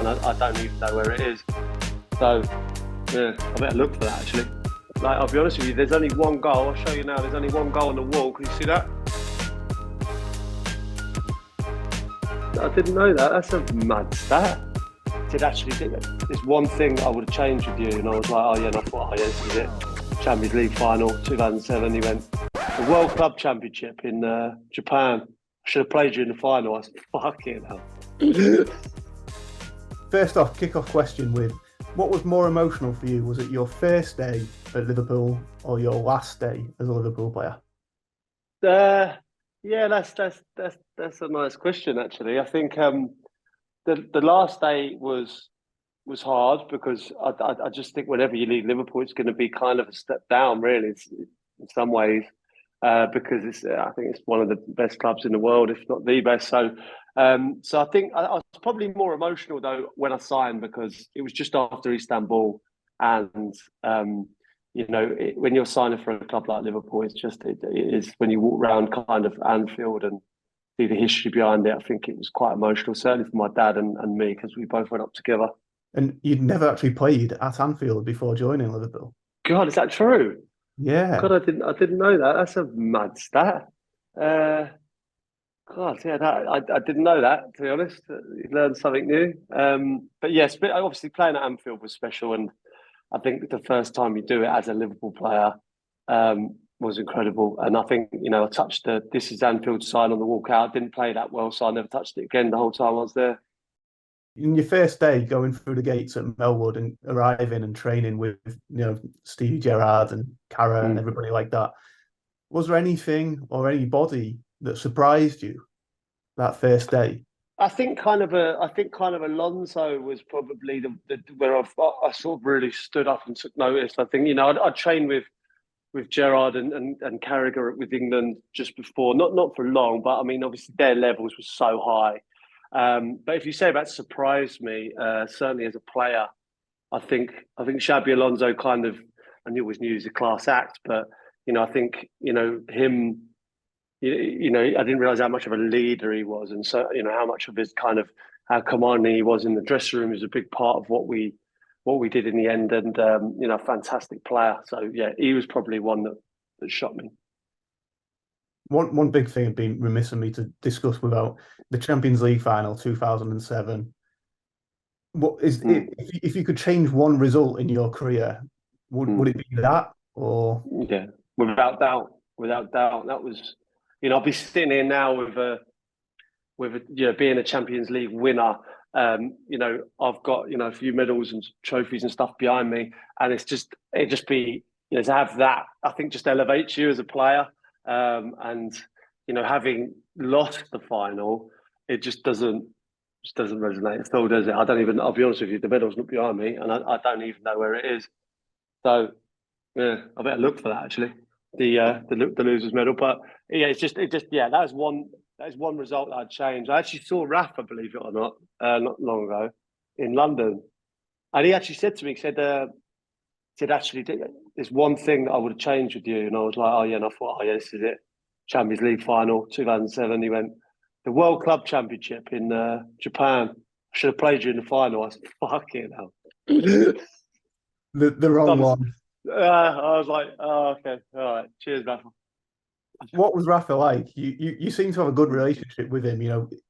and I don't even know where it is. So, yeah, I better look for that actually. Like, I'll be honest with you, there's only one goal. I'll show you now. There's only one goal on the wall. Can you see that? I didn't know that. That's a mad stat. Did actually do it. There's one thing I would have changed with you, and I was like, oh yeah, and I thought, oh yeah, this is it. Champions League final, 2007. He went the World Club Championship in Japan. I should have played you in the final. I was fucking hell. First off, kick-off question with, what was more emotional for you? Was it your first day at Liverpool or your last day as a Liverpool player? Yeah, that's a nice question actually. I think the last day was hard because I just think whenever you leave Liverpool, it's going to be kind of a step down, really, in some ways, because I think it's one of the best clubs in the world, if not the best. So I think I was probably more emotional though when I signed because it was just after Istanbul, and when you're signing for a club like Liverpool, it is when you walk around kind of Anfield and see the history behind it. I think it was quite emotional, certainly for my dad and me, because we both went up together. And you'd never actually played at Anfield before joining Liverpool? God, is that true? Yeah. God, I didn't know that. That's a mad stat. God, yeah, I didn't know that, to be honest. You learned something new. But yes, but obviously playing at Anfield was special, and I think the first time you do it as a Liverpool player was incredible. And I think, I touched the This Is Anfield sign on the walkout. I didn't play that well, so I never touched it again the whole time I was there. In your first day going through the gates at Melwood and arriving and training with, Stevie Gerrard and Cara and everybody like that, was there anything or anybody that surprised you that first day? I think kind of Alonso was probably the where I sort of really stood up and took notice. I think I trained with Gerrard and Carragher with England just before, not for long, but I mean obviously their levels were so high. But if you say that surprised me, certainly as a player, I think Xabi Alonso kind of, I always knew he was a class act, but I think him. I didn't realize how much of a leader he was, and so how much of his kind of how commanding he was in the dressing room is a big part of what we did in the end, and fantastic player. So yeah, he was probably one that shocked me. One big thing had been remiss of me to discuss without the Champions League final 2007. What is if you could change one result in your career, would it be that? Or yeah, without doubt, that was. I'll be sitting here now with being a Champions League winner. I've got a few medals and trophies and stuff behind me, and it just be to have that. I think just elevates you as a player, and having lost the final, it just doesn't resonate at all, does it? I'll be honest with you, the medal's not behind me, and I don't even know where it is. So yeah, I better look for that actually. The losers medal, but yeah, that was one result that I'd changed. I actually saw Rafa, believe it or not, not long ago in London, and he actually said to me, he said actually there's one thing that I would have changed with you, and I was like, oh yeah, and I thought, oh yeah, this is it, Champions League final, 2007. He went the World Club Championship in Japan. I should have played you in the final. I was fucking hell. the wrong one. I was like, oh, okay, all right. Cheers, Rafa. What was Rafa like? You seem to have a good relationship with him.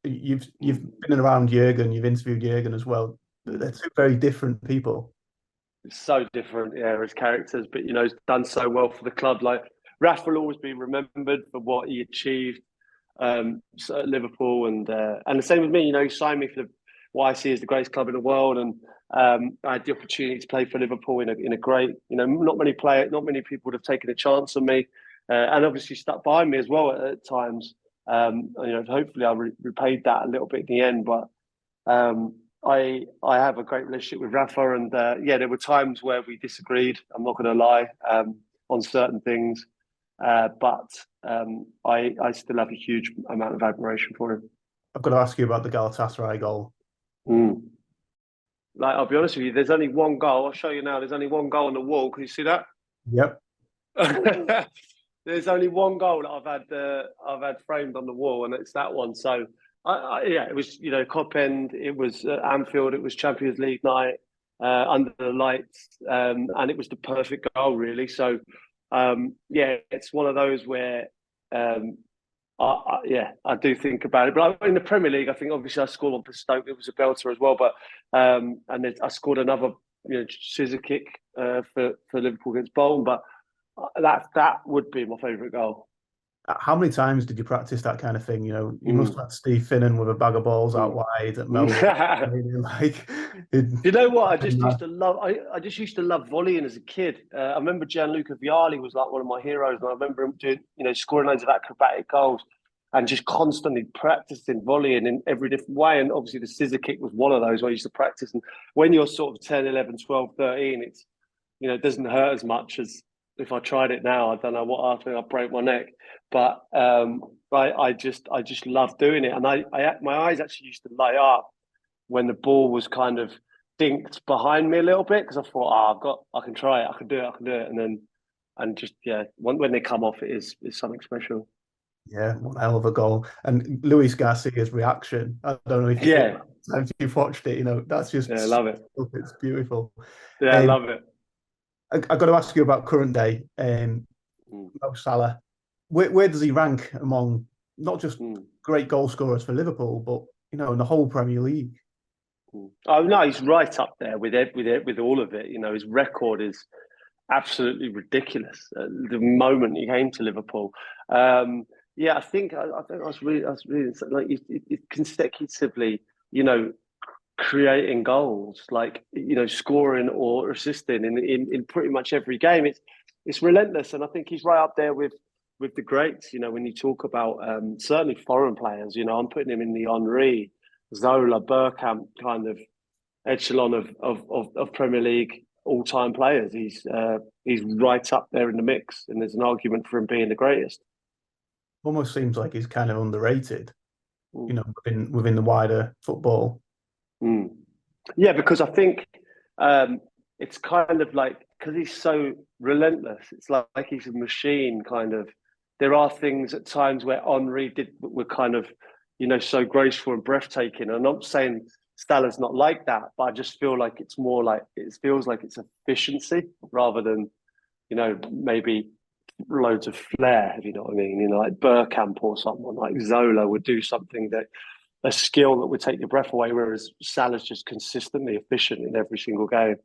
You've been around Jurgen, you've interviewed Jurgen as well. They're two very different people. It's so different, yeah, as characters, but he's done so well for the club. Like Rafa will always be remembered for what he achieved at Liverpool, and the same with me. He signed me for what I see as the greatest club in the world, and I had the opportunity to play for Liverpool in a great, not many people would have taken a chance on me, and obviously stuck by me as well at times. Hopefully I repaid that a little bit in the end, but I have a great relationship with Rafa, and there were times where we disagreed. I'm not going to lie on certain things, but I still have a huge amount of admiration for him. I've got to ask you about the Galatasaray goal. Like, I'll be honest with you, there's only one goal. I'll show you now. There's only one goal on the wall. Can you see that? Yep. There's only one goal that I've had framed on the wall, and it's that one. So Yeah, it was, Cop End, it was Anfield, it was Champions League night, under the lights, and it was the perfect goal, really. So, yeah, it's one of those where, I do think about it. But in the Premier League, I think obviously I scored one for Stoke. It was a belter as well. But and then I scored another, scissor kick for Liverpool against Bolton. But that would be my favourite goal. How many times did you practice that kind of thing? You must Mm. have had Steve Finnan with a bag of balls out wide at Melbourne. Like, You know what? I just used to love. I just used to love volleying as a kid. I remember Gianluca Vialli was like one of my heroes, and I remember him doing, scoring loads of acrobatic goals, and just constantly practicing volleying in every different way. And obviously, the scissor kick was one of those where I used to practice. And when you're sort of 10, 11, 12, 13, it's it doesn't hurt as much as if I tried it now. I don't know what, I think I'd break my neck. But I just love doing it, and my eyes actually used to light up when the ball was kind of dinked behind me a little bit, because I thought, I can try it, I can do it, and then just when they come off, it's something special. Yeah, one hell of a goal. And Luis Garcia's reaction, I don't know if you've watched it, that's just, I love it. It's beautiful. Yeah, I love it. I got to ask you about current day, Mo Salah. Where does he rank among not just great goal scorers for Liverpool, but in the whole Premier League? Oh no, he's right up there with all of it. His record is absolutely ridiculous. The moment he came to Liverpool, I think I was really like he's consecutively, creating goals, like scoring or assisting in pretty much every game. It's relentless, and I think he's right up there with the greats. When you talk about certainly foreign players, I'm putting him in the Henry, Zola, Bergkamp kind of echelon of Premier League all-time players. He's right up there in the mix, and there's an argument for him being the greatest. Almost seems like he's kind of underrated, within the wider football. Yeah, because I think it's kind of like, because he's so relentless, it's like he's a machine, kind of. There are things at times where Henry were kind of, so graceful and breathtaking. I'm not saying Salah's not like that, but I just feel like it's more like, it feels like it's efficiency rather than, maybe loads of flair, if you know what I mean. Like Bergkamp or someone like Zola would do something a skill that would take your breath away, whereas Salah's just consistently efficient in every single game.